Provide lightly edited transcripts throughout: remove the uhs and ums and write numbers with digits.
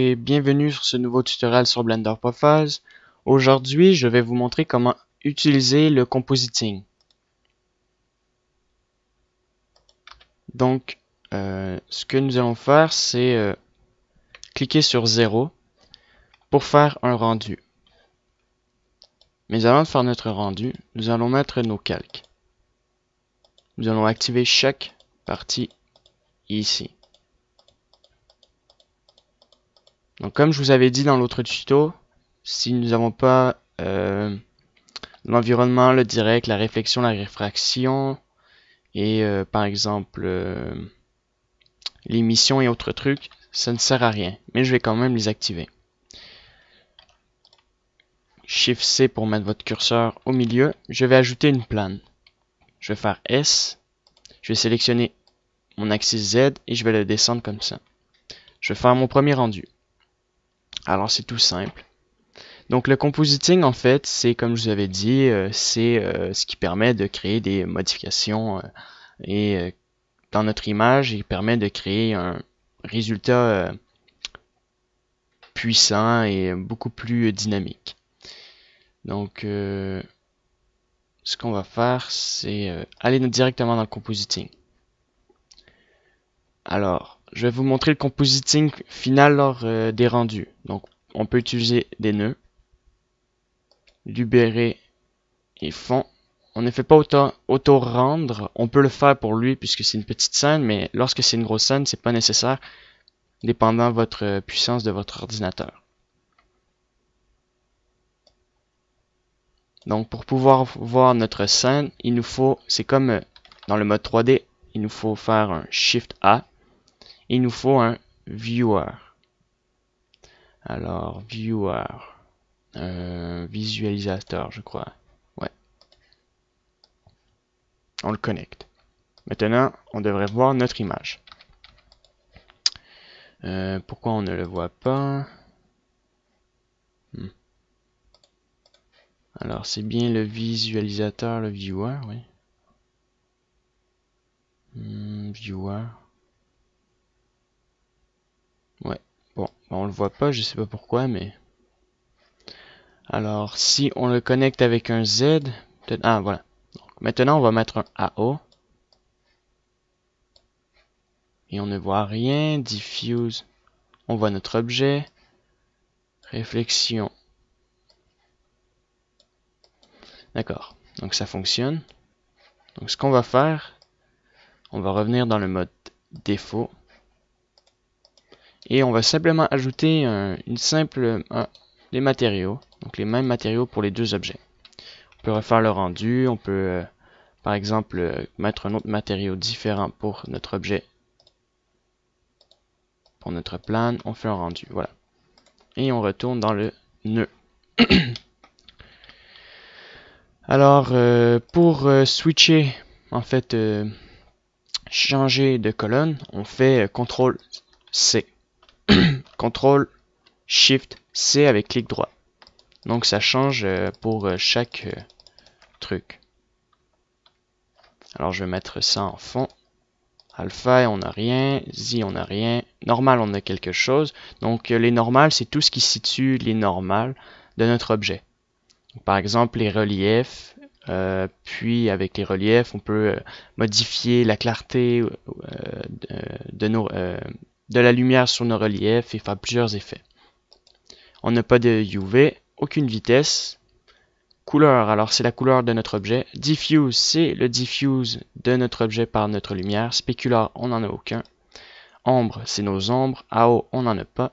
Et bienvenue sur ce nouveau tutoriel sur Blender Profiles. Aujourd'hui, je vais vous montrer comment utiliser le compositing. Donc, ce que nous allons faire, c'est cliquer sur 0 pour faire un rendu. Mais avant de faire notre rendu, nous allons mettre nos calques. Nous allons activer chaque partie ici. Donc, comme je vous avais dit dans l'autre tuto, si nous n'avons pas l'environnement, le direct, la réflexion, la réfraction et par exemple l'émission et autres trucs, ça ne sert à rien. Mais je vais quand même les activer. Shift C pour mettre votre curseur au milieu. Je vais ajouter une plane. Je vais faire S. Je vais sélectionner mon axe Z et je vais le descendre comme ça. Je vais faire mon premier rendu. Alors c'est tout simple. Donc le compositing en fait, c'est comme je vous avais dit, c'est ce qui permet de créer des modifications et dans notre image, il permet de créer un résultat puissant et beaucoup plus dynamique. Donc ce qu'on va faire, c'est aller directement dans le compositing. Alors, je vais vous montrer le compositing final lors des rendus. Donc, on peut utiliser des nœuds, libérer et fond. On ne fait pas auto-rendre, on peut le faire pour lui puisque c'est une petite scène, mais lorsque c'est une grosse scène, c'est pas nécessaire, dépendant de votre puissance de votre ordinateur. Donc, pour pouvoir voir notre scène, il nous faut, c'est comme dans le mode 3D, il nous faut faire un Shift A. Il nous faut un Viewer. Alors, Viewer, visualisateur, je crois. Ouais. On le connecte. Maintenant, on devrait voir notre image. Pourquoi on ne le voit pas? Alors, c'est bien le visualisateur, le Viewer, oui. Viewer. Ouais. Bon, on le voit pas, je sais pas pourquoi, mais... Alors, si on le connecte avec un Z, peut-être... Ah, voilà. Donc, maintenant, on va mettre un AO. Et on ne voit rien. Diffuse. On voit notre objet. Réflexion. D'accord. Donc, ça fonctionne. Donc, ce qu'on va faire, on va revenir dans le mode défaut. Et on va simplement ajouter les matériaux. Donc, les mêmes matériaux pour les deux objets. On peut refaire le rendu. On peut, par exemple, mettre un autre matériau différent pour notre objet. Pour notre plane, on fait un rendu. Voilà. Et on retourne dans le nœud. Alors, pour switcher, en fait, changer de colonne, on fait CTRL C. CTRL SHIFT C avec clic droit. Donc, ça change pour chaque truc. Alors, je vais mettre ça en fond. Alpha, on n'a rien. Z, on n'a rien. Normal, on a quelque chose. Donc, les normales, c'est tout ce qui situe les normales de notre objet. Donc, par exemple, les reliefs. Puis, avec les reliefs, on peut modifier la clarté de la lumière sur nos reliefs et faire plusieurs effets. On n'a pas de UV, aucune vitesse. Couleur, alors c'est la couleur de notre objet. Diffuse, c'est le diffuse de notre objet par notre lumière. Spécular, on n'en a aucun. Ombre, c'est nos ombres. AO, on n'en a pas.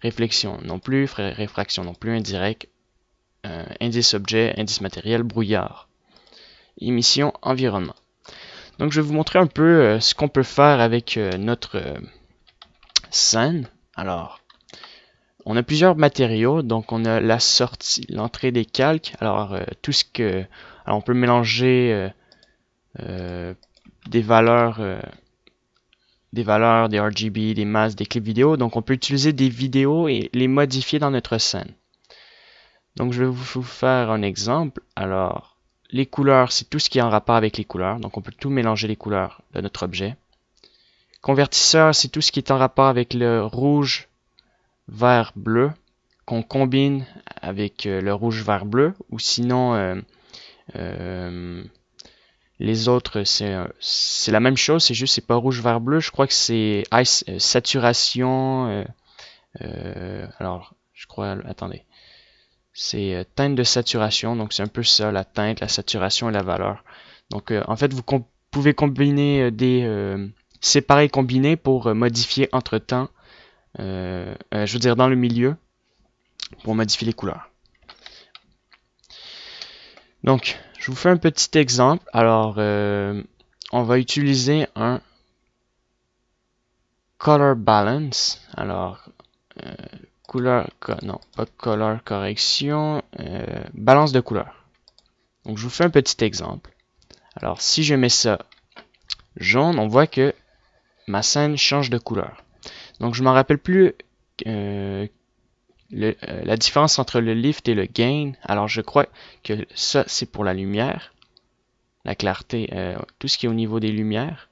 Réflexion non plus. Réfraction non plus. Indirect. Indice objet, indice matériel, brouillard. Émission, environnement. Donc je vais vous montrer un peu ce qu'on peut faire avec notre scène. Alors, on a plusieurs matériaux, donc on a la sortie, l'entrée des calques. Alors tout ce que, alors on peut mélanger des valeurs, des RGB, des masques, des clips vidéo. Donc on peut utiliser des vidéos et les modifier dans notre scène. Donc je vais vous faire un exemple. Alors les couleurs, c'est tout ce qui est en rapport avec les couleurs. Donc on peut tout mélanger les couleurs de notre objet. Convertisseur, c'est tout ce qui est en rapport avec le rouge, vert bleu qu'on combine avec le rouge vert bleu, ou sinon les autres c'est la même chose, c'est juste c'est pas rouge vert bleu. Je crois que c'est saturation. Alors je crois, attendez, c'est teinte de saturation, donc c'est un peu ça, la teinte, la saturation et la valeur. Donc en fait vous pouvez combiner séparer et combiner pour modifier entre temps, je veux dire dans le milieu, pour modifier les couleurs. Donc, je vous fais un petit exemple. Alors, on va utiliser un color balance. Alors, couleur, non, pas color correction, balance de couleur. Donc, je vous fais un petit exemple. Alors, si je mets ça jaune, on voit que ma scène change de couleur. Donc, je m'en rappelle plus la différence entre le lift et le gain. Alors, je crois que ça, c'est pour la lumière, la clarté, tout ce qui est au niveau des lumières.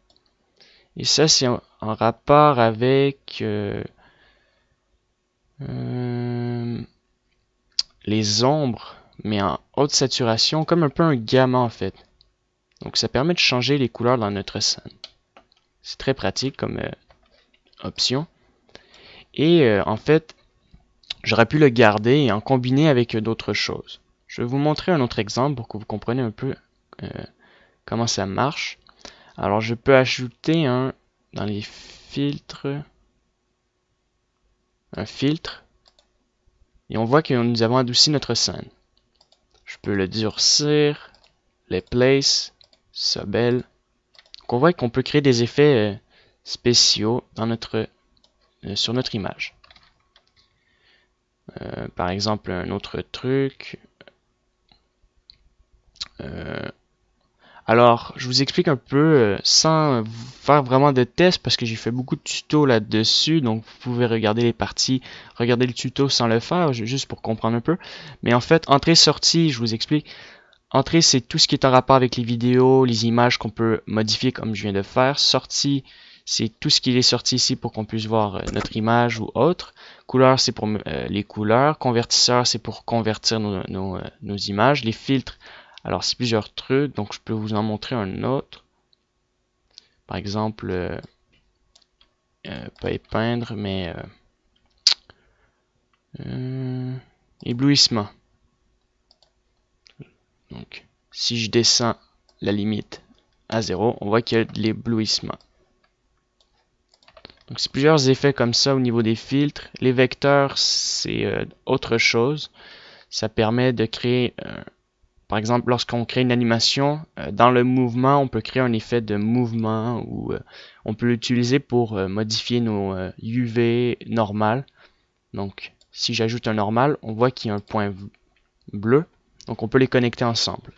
Et ça, c'est en rapport avec les ombres, mais en haute saturation, comme un peu un gamma en fait. Donc, ça permet de changer les couleurs dans notre scène. C'est très pratique comme option. Et en fait, j'aurais pu le garder et en combiner avec d'autres choses. Je vais vous montrer un autre exemple pour que vous compreniez un peu comment ça marche. Alors, je peux ajouter dans les filtres, un filtre, et on voit que nous avons adouci notre scène. Je peux le durcir, les place, Sobel. Donc on voit qu'on peut créer des effets spéciaux dans sur notre image. Par exemple, un autre truc. Alors, je vous explique un peu sans faire vraiment de tests parce que j'ai fait beaucoup de tutos là-dessus. Donc, vous pouvez regarder les parties, regarder le tuto sans le faire, juste pour comprendre un peu. Mais en fait, entrée-sortie, je vous explique. Entrée, c'est tout ce qui est en rapport avec les vidéos, les images qu'on peut modifier comme je viens de faire. Sortie, c'est tout ce qui est sorti ici pour qu'on puisse voir notre image ou autre. Couleur, c'est pour les couleurs. Convertisseur, c'est pour convertir nos images. Les filtres, alors c'est plusieurs trucs, donc je peux vous en montrer un autre. Par exemple, pas épeindre, mais éblouissement. Donc, si je descends la limite à 0, on voit qu'il y a de l'éblouissement. Donc, c'est plusieurs effets comme ça au niveau des filtres. Les vecteurs, c'est autre chose. Ça permet de créer, par exemple, lorsqu'on crée une animation, dans le mouvement, on peut créer un effet de mouvement ou on peut l'utiliser pour modifier nos UV normal. Donc, si j'ajoute un normal, on voit qu'il y a un point bleu. Donc, on peut les connecter ensemble.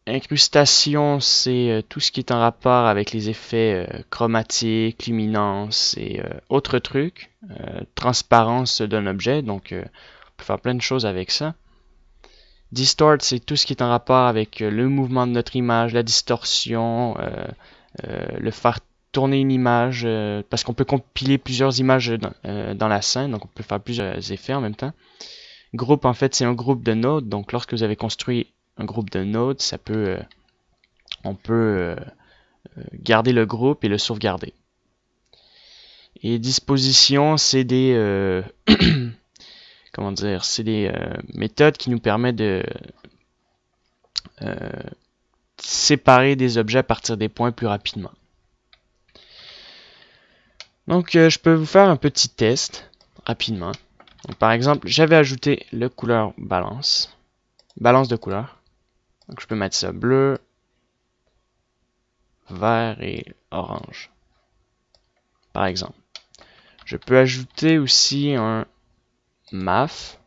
Incrustation, c'est tout ce qui est en rapport avec les effets chromatiques, luminance et autres trucs. Transparence d'un objet, donc on peut faire plein de choses avec ça. Distort, c'est tout ce qui est en rapport avec le mouvement de notre image, la distorsion, le faire tourner une image, parce qu'on peut compiler plusieurs images dans la scène, donc on peut faire plusieurs effets en même temps. Groupe, en fait, c'est un groupe de nodes, donc lorsque vous avez construit un groupe de nodes, on peut garder le groupe et le sauvegarder. Et disposition, c'est des comment dire, c'est des méthodes qui nous permettent de séparer des objets à partir des points plus rapidement. Donc, je peux vous faire un petit test rapidement. Donc, par exemple, j'avais ajouté le couleur balance de couleur. Donc, je peux mettre ça bleu, vert et orange, par exemple. Je peux ajouter aussi un MAF.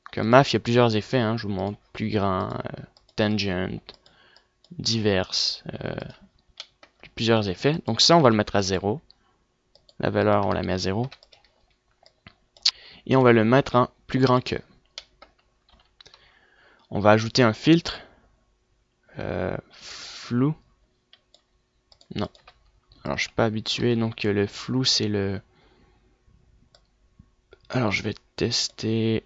Donc, un MAF, il y a plusieurs effets, hein, je vous montre, plus grand, tangent, divers, plusieurs effets. Donc ça, on va le mettre à 0. La valeur, on la met à 0. Et on va le mettre en plus grand que. On va ajouter un filtre, flou, non, Alors, je suis pas habitué, donc le flou, c'est le... Alors, je vais tester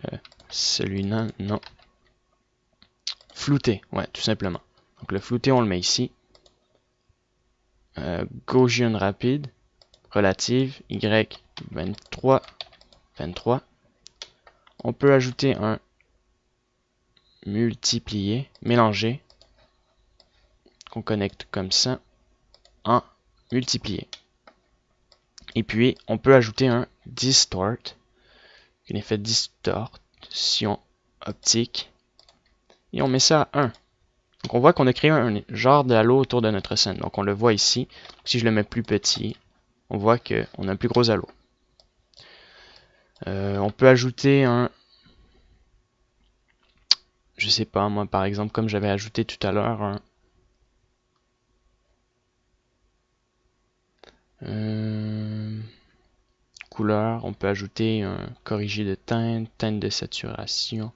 celui-là. Non. Flouté, ouais, tout simplement. Donc, le flouté, on le met ici. Gaussian rapide, relative, Y, 23, 23. On peut ajouter un multiplier, mélanger, qu'on connecte comme ça, en multiplier. Et puis, on peut ajouter un distort, un effet de distorsion optique, et on met ça à 1. Donc on voit qu'on a créé un genre de halo autour de notre scène. Donc on le voit ici. Si je le mets plus petit, on voit qu'on a un plus gros halo. On peut ajouter un... Je sais pas, moi par exemple, comme j'avais ajouté tout à l'heure, un... couleur, on peut ajouter un corrigé de teinte, teinte de saturation.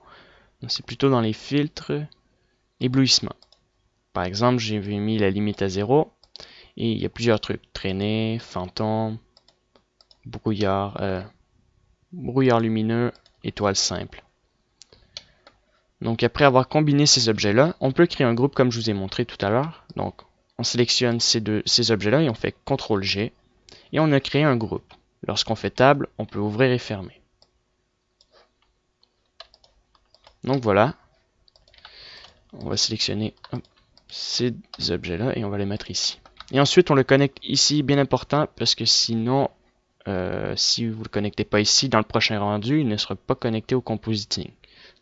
C'est plutôt dans les filtres, éblouissement. Par exemple, j'ai mis la limite à 0 et il y a plusieurs trucs. Traînée, fantôme, brouillard, brouillard lumineux, étoile simple. Donc après avoir combiné ces objets-là, on peut créer un groupe comme je vous ai montré tout à l'heure. Donc on sélectionne ces objets-là et on fait CTRL-G et on a créé un groupe. Lorsqu'on fait table, on peut ouvrir et fermer. Donc voilà, on va sélectionner ces objets-là et on va les mettre ici. Et ensuite, on le connecte ici, bien important, parce que sinon, si vous ne le connectez pas ici, dans le prochain rendu, il ne sera pas connecté au compositing.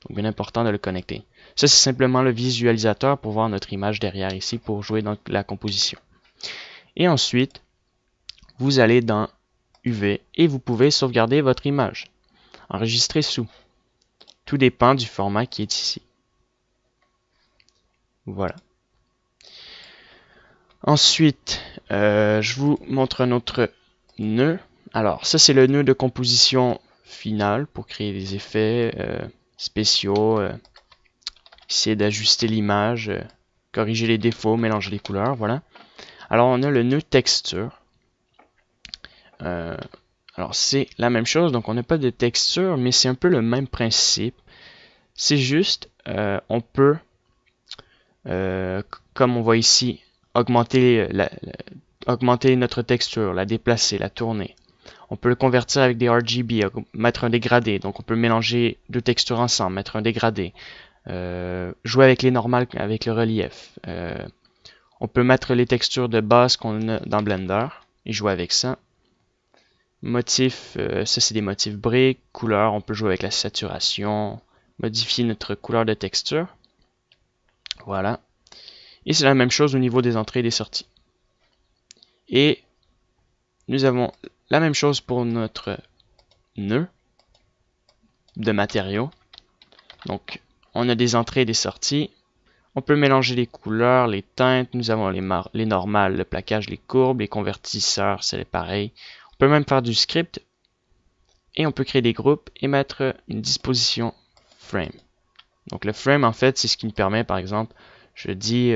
Donc, bien important de le connecter. Ça, c'est simplement le visualisateur pour voir notre image derrière ici, pour jouer dans la composition. Et ensuite, vous allez dans UV et vous pouvez sauvegarder votre image. Enregistrer sous. Tout dépend du format qui est ici. Voilà. Ensuite, je vous montre un autre nœud. Alors, ça c'est le nœud de composition final pour créer des effets spéciaux, essayer d'ajuster l'image, corriger les défauts, mélanger les couleurs, voilà. Alors, on a le nœud texture. Alors, c'est la même chose, donc on n'a pas de texture, mais c'est un peu le même principe. C'est juste, on peut, comme on voit ici, augmenter notre texture, la déplacer, la tourner. On peut le convertir avec des RGB, mettre un dégradé. Donc on peut mélanger deux textures ensemble, mettre un dégradé. Jouer avec les normales, avec le relief. On peut mettre les textures de base qu'on a dans Blender et jouer avec ça. Motifs, ça c'est des motifs briques. Couleurs, on peut jouer avec la saturation. Modifier notre couleur de texture. Voilà. Et c'est la même chose au niveau des entrées et des sorties. Et nous avons la même chose pour notre nœud de matériaux. Donc, on a des entrées et des sorties. On peut mélanger les couleurs, les teintes. Nous avons les normales, le plaquage, les courbes, les convertisseurs, c'est pareil. On peut même faire du script. Et on peut créer des groupes et mettre une disposition frame. Donc, le frame, en fait, c'est ce qui nous permet, par exemple, je dis...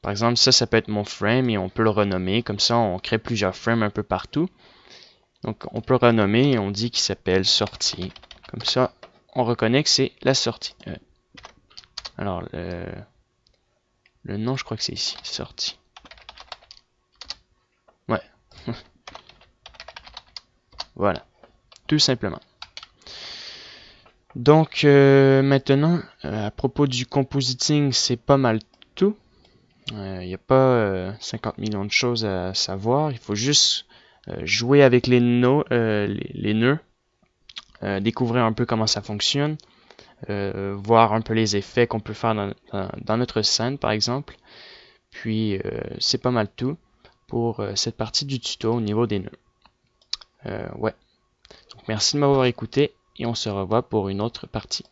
par exemple, ça peut être mon frame et on peut le renommer. Comme ça, on crée plusieurs frames un peu partout. Donc, on peut renommer et on dit qu'il s'appelle sortie. Comme ça, on reconnaît que c'est la sortie. Alors, le nom, je crois que c'est ici, sortie. Ouais. Voilà. Tout simplement. Donc, maintenant, à propos du compositing, c'est pas mal tout. Il n'y a pas 50 millions de choses à savoir. Il faut juste jouer avec les nœuds, découvrir un peu comment ça fonctionne, voir un peu les effets qu'on peut faire dans notre scène, par exemple. Puis, c'est pas mal tout pour cette partie du tuto au niveau des nœuds. Ouais. Donc, merci de m'avoir écouté et on se revoit pour une autre partie.